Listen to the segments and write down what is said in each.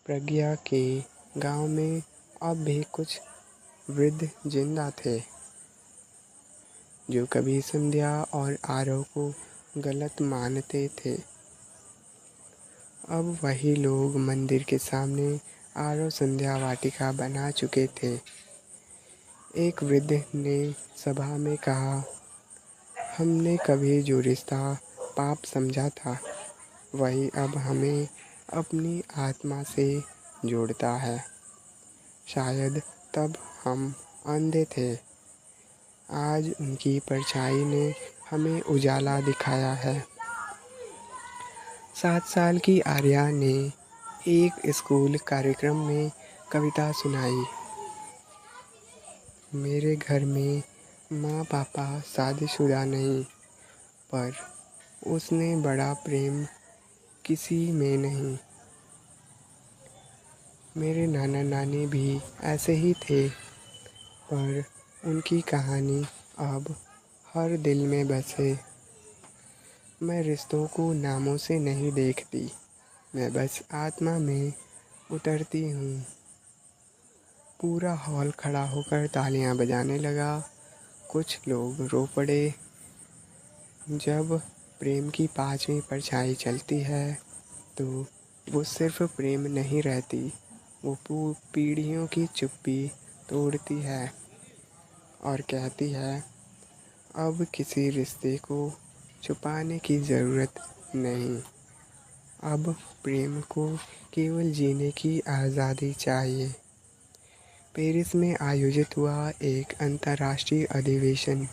प्रज्ञा के गांव में अब भी कुछ वृद्ध जिंदा थे जो कभी संध्या और आरव को गलत मानते थे। अब वही लोग मंदिर के सामने आरव संध्या वाटिका बना चुके थे। एक वृद्ध ने सभा में कहा, हमने कभी जो रिश्ता पाप समझा था वही अब हमें अपनी आत्मा से जोड़ता है। शायद तब हम अंधे थे, आज उनकी परछाई ने हमें उजाला दिखाया है। 7 साल की आर्या ने एक स्कूल कार्यक्रम में कविता सुनाई। मेरे घर में माँ पापा शादीशुदा नहीं, पर उसने बड़ा प्रेम किसी में नहीं। मेरे नाना नानी भी ऐसे ही थे, पर उनकी कहानी अब हर दिल में बसे। मैं रिश्तों को नामों से नहीं देखती, मैं बस आत्मा में उतरती हूँ। पूरा हॉल खड़ा होकर तालियां बजाने लगा। कुछ लोग रो पड़े। जब प्रेम की 5वीं परछाई चलती है तो वो सिर्फ प्रेम नहीं रहती, वो पीढ़ियों की चुप्पी तोड़ती है और कहती है, अब किसी रिश्ते को छुपाने की ज़रूरत नहीं। अब प्रेम को केवल जीने की आज़ादी चाहिए। पेरिस में आयोजित हुआ एक अंतर्राष्ट्रीय अधिवेशन,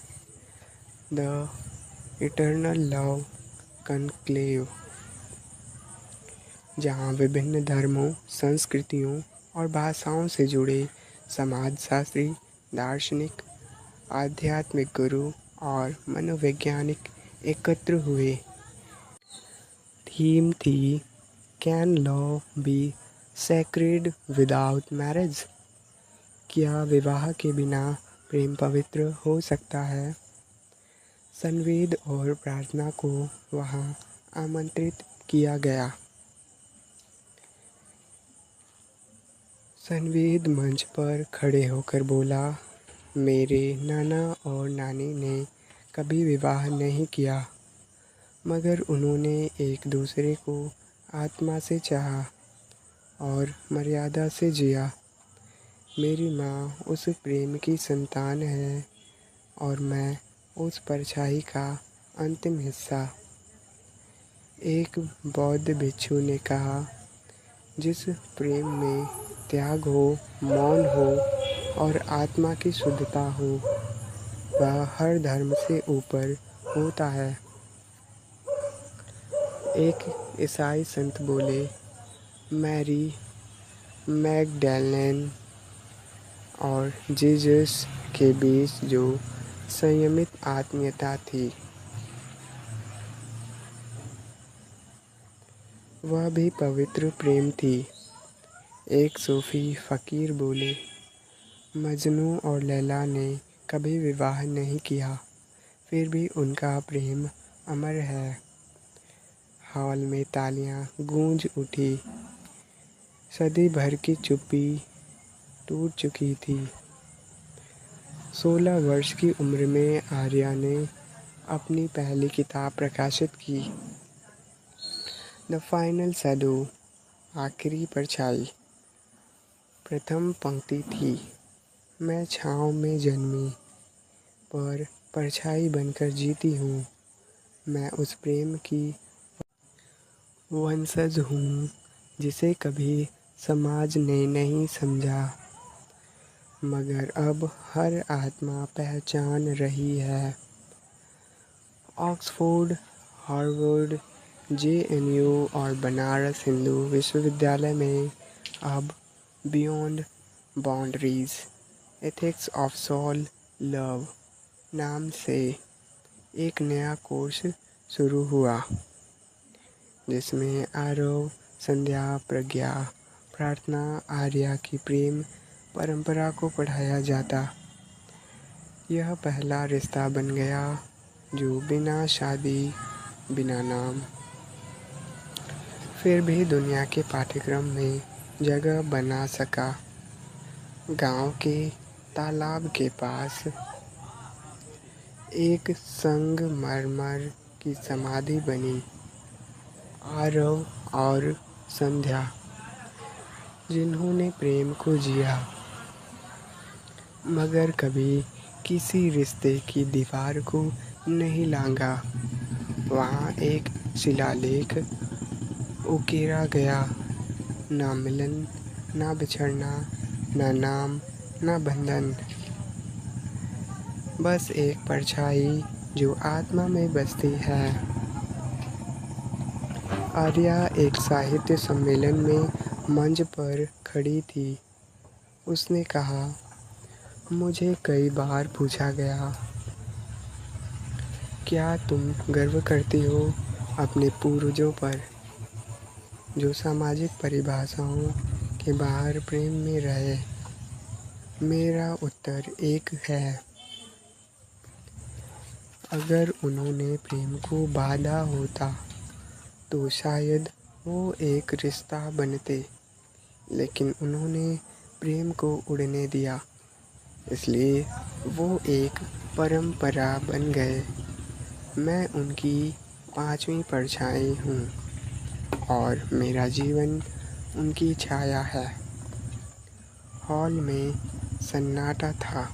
द इटर्नल लव कॉन्क्लेव, जहाँ विभिन्न धर्मों, संस्कृतियों और भाषाओं से जुड़े समाजशास्त्री, दार्शनिक, आध्यात्मिक गुरु और मनोवैज्ञानिक एकत्र हुए। थीम थी, can love be sacred without marriage? क्या विवाह के बिना प्रेम पवित्र हो सकता है? संवेद और प्रार्थना को वहाँ आमंत्रित किया गया। संवेद मंच पर खड़े होकर बोला, मेरे नाना और नानी ने कभी विवाह नहीं किया, मगर उन्होंने एक दूसरे को आत्मा से चाहा और मर्यादा से जिया। मेरी माँ उस प्रेम की संतान है और मैं उस परछाई का अंतिम हिस्सा। एक बौद्ध भिक्षु ने कहा, जिस प्रेम में त्याग हो, मौन हो और आत्मा की शुद्धता हो, वह हर धर्म से ऊपर होता है। एक ईसाई संत बोले, मैरी मैगडलेन और जीसस के बीच जो संयमित आत्मीयता थी, वह भी पवित्र प्रेम थी। एक सूफी फ़कीर बोले, मजनू और लैला ने कभी विवाह नहीं किया, फिर भी उनका प्रेम अमर है। हॉल में तालियां गूंज उठी। सदी भर की चुप्पी टूट चुकी थी। 16 वर्ष की उम्र में आर्या ने अपनी पहली किताब प्रकाशित की, द फाइनल शैडो, आखिरी परछाई। प्रथम पंक्ति थी, मैं छाँव में जन्मी, पर परछाई बनकर जीती हूँ। मैं उस प्रेम की वंशज हूँ जिसे कभी समाज ने नहीं समझा, मगर अब हर आत्मा पहचान रही है। ऑक्सफोर्ड, हार्वर्ड, JNU और बनारस हिंदू विश्वविद्यालय में अब beyond boundaries, ethics of soul love नाम से एक नया कोर्स शुरू हुआ, जिसमें आरव, संध्या, प्रज्ञा, प्रार्थना, आर्या की प्रेम परंपरा को पढ़ाया जाता। यह पहला रिश्ता बन गया जो बिना शादी, बिना नाम। फिर भी दुनिया के पाठ्यक्रम में जगह बना सका। गांव के तालाब के पास एक संगमरमर की समाधि बनी। आरव और संध्या, जिन्होंने प्रेम को जिया मगर कभी किसी रिश्ते की दीवार को नहीं लांघा, वहाँ एक शिलालेख उकेरा गया। ना मिलन, ना बिछड़ना, ना नाम, ना बंधन, बस एक परछाई जो आत्मा में बसती है। आर्या एक साहित्य सम्मेलन में मंच पर खड़ी थी। उसने कहा, मुझे कई बार पूछा गया, क्या तुम गर्व करती हो अपने पूर्वजों पर, जो सामाजिक परिभाषाओं के बाहर प्रेम में रहे? मेरा उत्तर एक है, अगर उन्होंने प्रेम को बांधा होता तो शायद वो एक रिश्ता बनते, लेकिन उन्होंने प्रेम को उड़ने दिया, इसलिए वो एक परंपरा बन गए। मैं उनकी 5वीं परछाई हूँ और मेरा जीवन उनकी छाया है। हॉल में सन्नाटा था।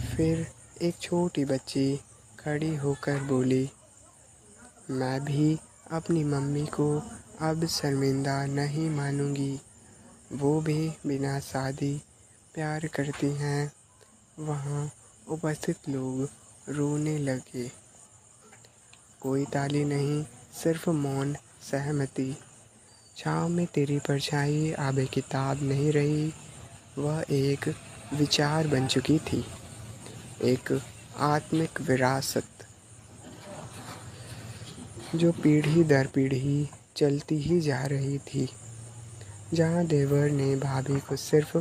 फिर एक छोटी बच्ची खड़ी होकर बोली, मैं भी अपनी मम्मी को अब शर्मिंदा नहीं मानूंगी। वो भी बिना शादी प्यार करती हैं। वहाँ उपस्थित लोग रोने लगे। कोई ताली नहीं, सिर्फ मौन सहमति। छाँव में तेरी परछाई अब एक किताब नहीं रही, वह एक विचार बन चुकी थी, एक आत्मिक विरासत जो पीढ़ी दर पीढ़ी चलती ही जा रही थी। जहाँ देवर ने भाभी को सिर्फ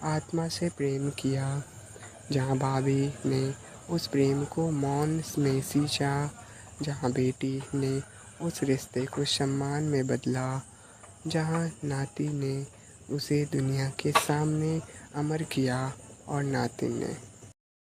आत्मा से प्रेम किया, जहाँ भाभी ने उस प्रेम को मौन में सींचा, जहाँ बेटी ने उस रिश्ते को सम्मान में बदला, जहाँ नाती ने उसे दुनिया के सामने अमर किया और नातिन ने